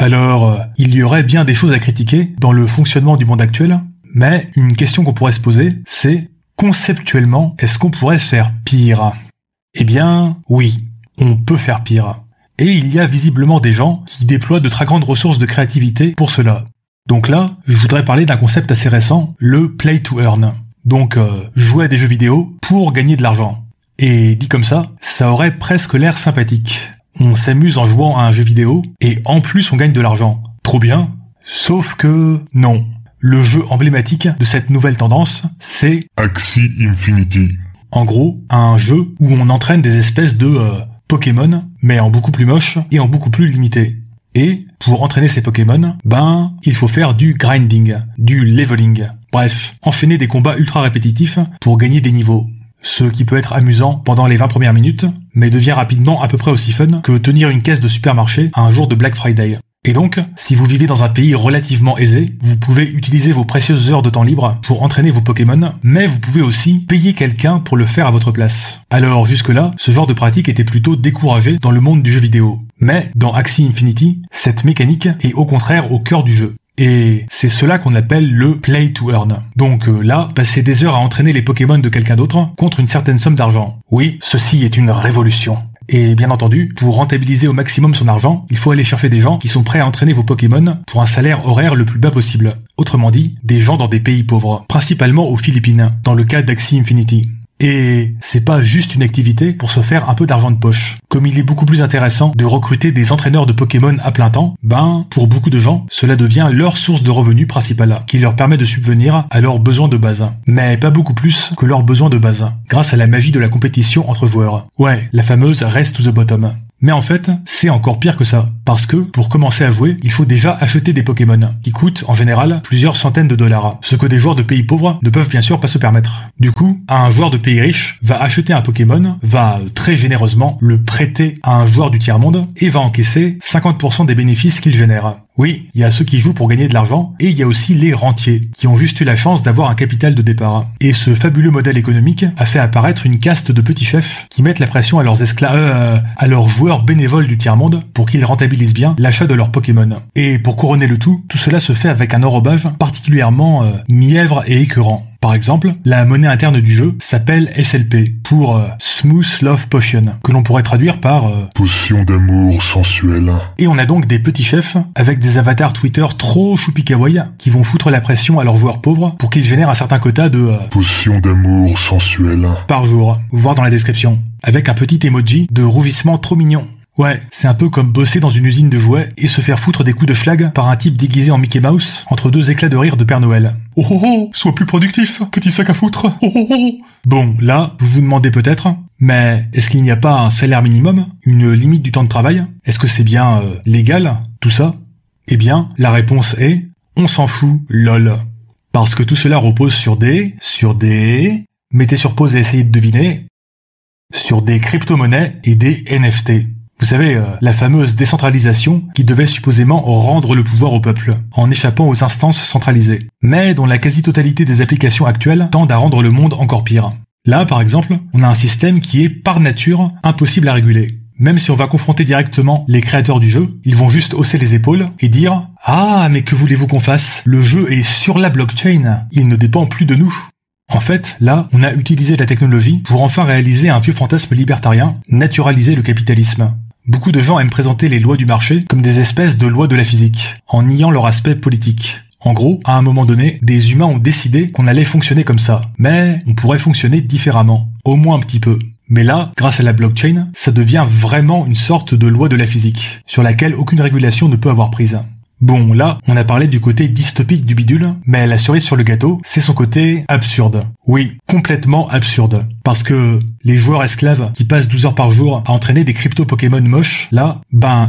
Alors, il y aurait bien des choses à critiquer dans le fonctionnement du monde actuel, mais une question qu'on pourrait se poser, c'est conceptuellement, est-ce qu'on pourrait faire pire? Eh bien, oui, on peut faire pire. Et il y a visiblement des gens qui déploient de très grandes ressources de créativité pour cela. Donc là, je voudrais parler d'un concept assez récent, le play to earn. Donc, jouer à des jeux vidéo pour gagner de l'argent. Et dit comme ça aurait presque l'air sympathique. On s'amuse en jouant à un jeu vidéo, et en plus on gagne de l'argent. Trop bien. Sauf que non. Le jeu emblématique de cette nouvelle tendance, c'est Axie Infinity. En gros, un jeu où on entraîne des espèces de Pokémon, mais en beaucoup plus moche et en beaucoup plus limité. Et pour entraîner ces Pokémon, il faut faire du grinding, du leveling. Bref, enchaîner des combats ultra répétitifs pour gagner des niveaux. Ce qui peut être amusant pendant les 20 premières minutes, mais devient rapidement à peu près aussi fun que tenir une caisse de supermarché un jour de Black Friday. Et donc, si vous vivez dans un pays relativement aisé, vous pouvez utiliser vos précieuses heures de temps libre pour entraîner vos Pokémon, mais vous pouvez aussi payer quelqu'un pour le faire à votre place. Alors jusque-là, ce genre de pratique était plutôt découragé dans le monde du jeu vidéo. Mais dans Axie Infinity, cette mécanique est au contraire au cœur du jeu. Et c'est cela qu'on appelle le play to earn. Donc là, passer des heures à entraîner les Pokémon de quelqu'un d'autre contre une certaine somme d'argent. Oui, ceci est une révolution. Et bien entendu, pour rentabiliser au maximum son argent, il faut aller chercher des gens qui sont prêts à entraîner vos Pokémon pour un salaire horaire le plus bas possible. Autrement dit, des gens dans des pays pauvres, principalement aux Philippines, dans le cas d'Axie Infinity. Et c'est pas juste une activité pour se faire un peu d'argent de poche. Comme il est beaucoup plus intéressant de recruter des entraîneurs de Pokémon à plein temps, pour beaucoup de gens, cela devient leur source de revenus principale, qui leur permet de subvenir à leurs besoins de base. Mais pas beaucoup plus que leurs besoins de base, grâce à la magie de la compétition entre joueurs. Ouais, la fameuse race to the bottom. Mais en fait, c'est encore pire que ça. Parce que, pour commencer à jouer, il faut déjà acheter des Pokémon, qui coûtent, en général, plusieurs centaines de dollars. Ce que des joueurs de pays pauvres ne peuvent bien sûr pas se permettre. Du coup, un joueur de pays riche va acheter un Pokémon, va très généreusement le prêter à un joueur du tiers-monde, et va encaisser 50% des bénéfices qu'il génère. Oui, il y a ceux qui jouent pour gagner de l'argent, et il y a aussi les rentiers, qui ont juste eu la chance d'avoir un capital de départ. Et ce fabuleux modèle économique a fait apparaître une caste de petits chefs qui mettent la pression à leurs à leurs joueurs bénévoles du tiers-monde pour qu'ils rentabilisent bien l'achat de leurs Pokémon. Et pour couronner le tout cela se fait avec un enrobage particulièrement mièvre et écœurant. Par exemple, la monnaie interne du jeu s'appelle SLP, pour Smooth Love Potion, que l'on pourrait traduire par potion d'amour sensuelle. Et on a donc des petits chefs avec des avatars Twitter trop choupi kawaii qui vont foutre la pression à leurs joueurs pauvres pour qu'ils génèrent un certain quota de potion d'amour sensuelle par jour, voir dans la description, avec un petit emoji de rougissement trop mignon. Ouais, c'est un peu comme bosser dans une usine de jouets et se faire foutre des coups de schlag par un type déguisé en Mickey Mouse entre deux éclats de rire de Père Noël. Oh oh oh, sois plus productif, petit sac à foutre. Oh oh oh. Bon, là, vous vous demandez peut-être, mais est-ce qu'il n'y a pas un salaire minimum, une limite du temps de travail? Est-ce que c'est bien légal, tout ça? Eh bien, la réponse est, on s'en fout, lol. Parce que tout cela repose sur des... Mettez sur pause et essayez de deviner. Sur des crypto-monnaies et des NFT. Vous savez, la fameuse décentralisation qui devait supposément rendre le pouvoir au peuple, en échappant aux instances centralisées, mais dont la quasi-totalité des applications actuelles tendent à rendre le monde encore pire. Là, par exemple, on a un système qui est par nature impossible à réguler. Même si on va confronter directement les créateurs du jeu, ils vont juste hausser les épaules et dire « Ah, mais que voulez-vous qu'on fasse? Le jeu est sur la blockchain, il ne dépend plus de nous ». En fait, là, on a utilisé la technologie pour enfin réaliser un vieux fantasme libertarien, naturaliser le capitalisme. Beaucoup de gens aiment présenter les lois du marché comme des espèces de lois de la physique, en niant leur aspect politique. En gros, à un moment donné, des humains ont décidé qu'on allait fonctionner comme ça, mais on pourrait fonctionner différemment, au moins un petit peu. Mais là, grâce à la blockchain, ça devient vraiment une sorte de loi de la physique, sur laquelle aucune régulation ne peut avoir prise. Bon, là, on a parlé du côté dystopique du bidule, mais la cerise sur le gâteau, c'est son côté absurde. Oui, complètement absurde. Parce que les joueurs esclaves qui passent 12 heures par jour à entraîner des crypto-Pokémon moches, là,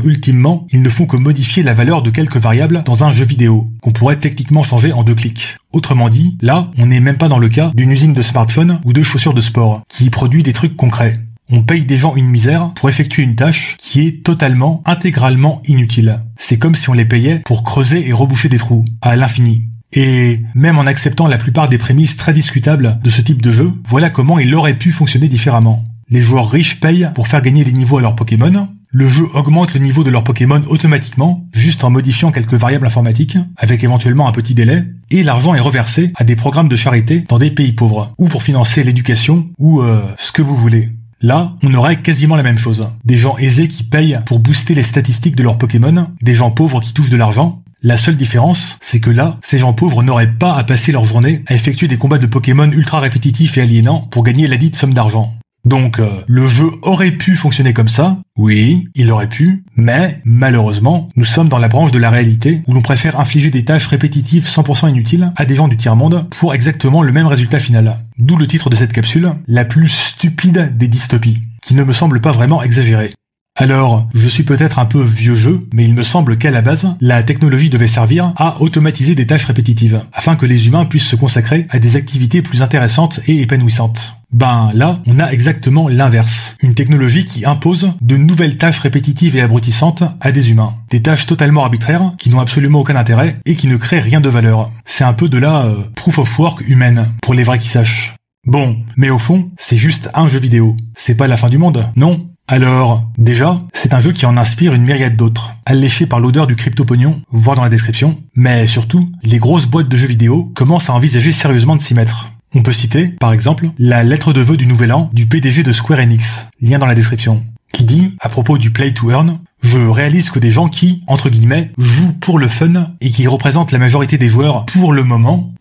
ultimement, ils ne font que modifier la valeur de quelques variables dans un jeu vidéo, qu'on pourrait techniquement changer en 2 clics. Autrement dit, là, on n'est même pas dans le cas d'une usine de smartphones ou de chaussures de sport, qui produit des trucs concrets. On paye des gens une misère pour effectuer une tâche qui est totalement, intégralement inutile. C'est comme si on les payait pour creuser et reboucher des trous, à l'infini. Et même en acceptant la plupart des prémices très discutables de ce type de jeu, voilà comment il aurait pu fonctionner différemment. Les joueurs riches payent pour faire gagner des niveaux à leurs Pokémon, Le jeu augmente le niveau de leurs Pokémon automatiquement, juste en modifiant quelques variables informatiques, avec éventuellement un petit délai, et l'argent est reversé à des programmes de charité dans des pays pauvres, ou pour financer l'éducation, ou ce que vous voulez. Là, on aurait quasiment la même chose. Des gens aisés qui payent pour booster les statistiques de leurs Pokémon, des gens pauvres qui touchent de l'argent. La seule différence, c'est que là, ces gens pauvres n'auraient pas à passer leur journée à effectuer des combats de Pokémon ultra répétitifs et aliénants pour gagner la dite somme d'argent. Donc, le jeu aurait pu fonctionner comme ça, oui, il aurait pu, mais malheureusement, nous sommes dans la branche de la réalité où l'on préfère infliger des tâches répétitives 100% inutiles à des gens du tiers-monde pour exactement le même résultat final. D'où le titre de cette capsule, la plus stupide des dystopies, qui ne me semble pas vraiment exagérée. Alors, je suis peut-être un peu vieux jeu, mais il me semble qu'à la base, la technologie devait servir à automatiser des tâches répétitives, afin que les humains puissent se consacrer à des activités plus intéressantes et épanouissantes. Ben là, on a exactement l'inverse. Une technologie qui impose de nouvelles tâches répétitives et abrutissantes à des humains. Des tâches totalement arbitraires, qui n'ont absolument aucun intérêt, et qui ne créent rien de valeur. C'est un peu de la proof of work humaine, pour les vrais qui sachent. Bon, mais au fond, c'est juste un jeu vidéo. C'est pas la fin du monde, non ? Alors, déjà, c'est un jeu qui en inspire une myriade d'autres, alléché par l'odeur du crypto-pognon, voire dans la description, mais surtout, les grosses boîtes de jeux vidéo commencent à envisager sérieusement de s'y mettre. On peut citer, par exemple, la lettre de vœux du Nouvel An du PDG de Square Enix, lien dans la description, qui dit, à propos du Play to Earn, « Je réalise que des gens qui, entre guillemets, jouent pour le fun et qui représentent la majorité des joueurs pour le moment,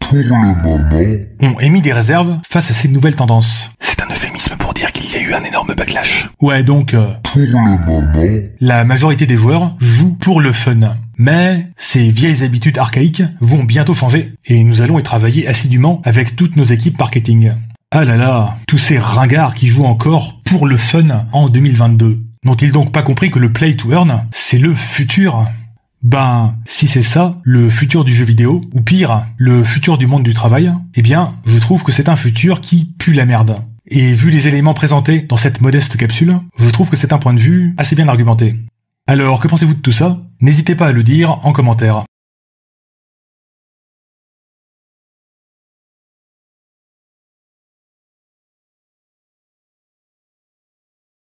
ont émis des réserves face à ces nouvelles tendances. » C'est un euphémisme pour dire qu'il y a eu un énorme backlash. Ouais, donc, la majorité des joueurs jouent pour le fun. Mais ces vieilles habitudes archaïques vont bientôt changer et nous allons y travailler assidûment avec toutes nos équipes marketing. Ah là là, tous ces ringards qui jouent encore pour le fun en 2022. N'ont-ils donc pas compris que le play to earn, c'est le futur ? Ben, si c'est ça, le futur du jeu vidéo, ou pire, le futur du monde du travail, eh bien, je trouve que c'est un futur qui pue la merde. Et vu les éléments présentés dans cette modeste capsule, je trouve que c'est un point de vue assez bien argumenté. Alors, que pensez-vous de tout ça ? N'hésitez pas à le dire en commentaire.